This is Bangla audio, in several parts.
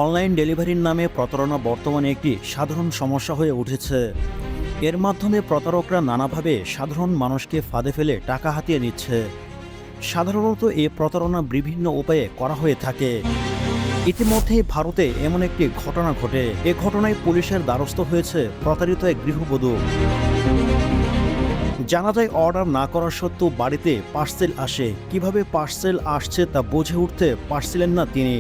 অনলাইন ডেলিভারির নামে প্রতারণা বর্তমানে একটি সাধারণ সমস্যা হয়ে উঠেছে। এর মাধ্যমে প্রতারকরা নানাভাবে সাধারণ মানুষকে ফাঁদে ফেলে টাকা হাতিয়ে নিচ্ছে। সাধারণত এই প্রতারণা বিভিন্ন উপায়ে করা হয়ে থাকে। ইতিমধ্যেই ভারতে এমন একটি ঘটনা ঘটে। এ ঘটনায় পুলিশের দ্বারস্থ হয়েছে প্রতারিত এক গৃহবধূ। জানা যায়, অর্ডার না করা সত্ত্বেও বাড়িতে পার্সেল আসে। কিভাবে পার্সেল আসছে তা বুঝে উঠতে পারছিলেন না তিনি।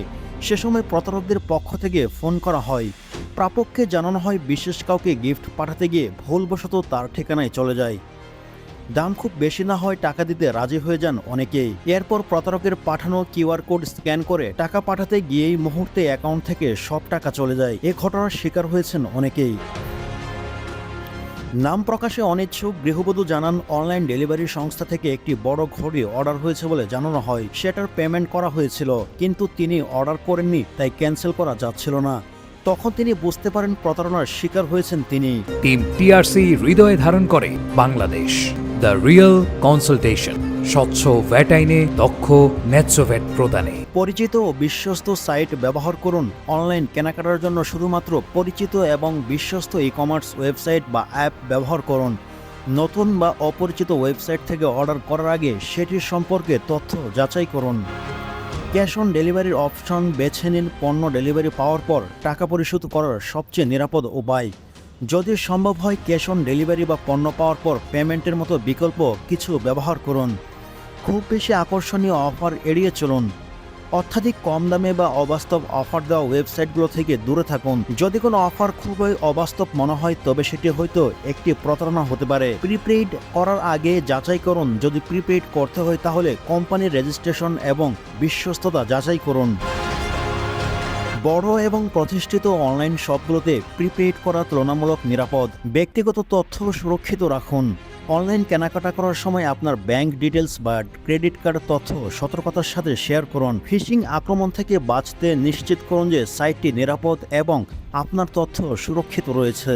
সে সময় প্রতারকদের পক্ষ থেকে ফোন করা হয়। প্রাপককে জানানো হয় বিশেষ কাউকে গিফট পাঠাতে গিয়ে ভুলবশত তার ঠিকানায় চলে যায়। দাম খুব বেশি না হয় টাকা দিতে রাজি হয়ে যান অনেকেই। এরপর প্রতারকের পাঠানো কিউআর কোড স্ক্যান করে টাকা পাঠাতে গিয়েই মুহূর্তে অ্যাকাউন্ট থেকে সব টাকা চলে যায়। এ ঘটনার শিকার হয়েছেন অনেকেই। নাম প্রকাশে অনিচ্ছুক গৃহবধূ জানান, অনলাইন ডেলিভারি সংস্থা থেকে একটি বড় ঘড়ি অর্ডার হয়েছে বলে জানানো হয়। সেটার পেমেন্ট করা হয়েছিল, কিন্তু তিনি অর্ডার করেননি, তাই ক্যান্সেল করা যাচ্ছিল না। তখন তিনি বুঝতে পারেন প্রতারণার শিকার হয়েছেন তিনি। টিম টিআরসি হৃদয়ে ধারণ করে বাংলাদেশ। দ্য রিয়েল কনসালটেশন, স্বচ্ছ ভ্যাট আইনে দক্ষ ন্যায্য ভ্যাট প্রদানে। পরিচিত ও বিশ্বস্ত সাইট ব্যবহার করুন। অনলাইন কেনাকাটার জন্য শুধুমাত্র পরিচিত এবং বিশ্বস্ত ই কমার্স ওয়েবসাইট বা অ্যাপ ব্যবহার করুন। নতুন বা অপরিচিত ওয়েবসাইট থেকে অর্ডার করার আগে সেটির সম্পর্কে তথ্য যাচাই করুন। ক্যাশ অন ডেলিভারির অপশন বেছে নিন। পণ্য ডেলিভারি পাওয়ার পর টাকা পরিশোধ করার সবচেয়ে নিরাপদ উপায়। যদি সম্ভব হয় ক্যাশ অন ডেলিভারি বা পণ্য পাওয়ার পর পেমেন্টের মতো বিকল্প কিছু ব্যবহার করুন। খুব বেশি আকর্ষণীয় অফার এড়িয়ে চলুন। অত্যাধিক কম দামে বা অবাস্তব অফার দেওয়া ওয়েবসাইটগুলো থেকে দূরে থাকুন। যদি কোনো অফার খুবই অবাস্তব মনে হয় তবে সেটি হয়তো একটি প্রতারণা হতে পারে। প্রিপেইড করার আগে যাচাই করুন। যদি প্রিপেইড করতে হয় তাহলে কোম্পানির রেজিস্ট্রেশন এবং বিশ্বস্ততা যাচাই করুন। বড় এবং প্রতিষ্ঠিত অনলাইন শপগুলোতে প্রিপেইড করা তুলনামূলক নিরাপদ। ব্যক্তিগত তথ্য সুরক্ষিত রাখুন। অনলাইন কেনাকাটা করার সময় আপনার ব্যাংক ডিটেলস বা ক্রেডিট কার্ড তথ্য সতর্কতার সাথে শেয়ার করুন। ফিশিং আক্রমণ থেকে বাঁচতে নিশ্চিত করুন যে সাইটটি নিরাপদ এবং আপনার তথ্য সুরক্ষিত রয়েছে।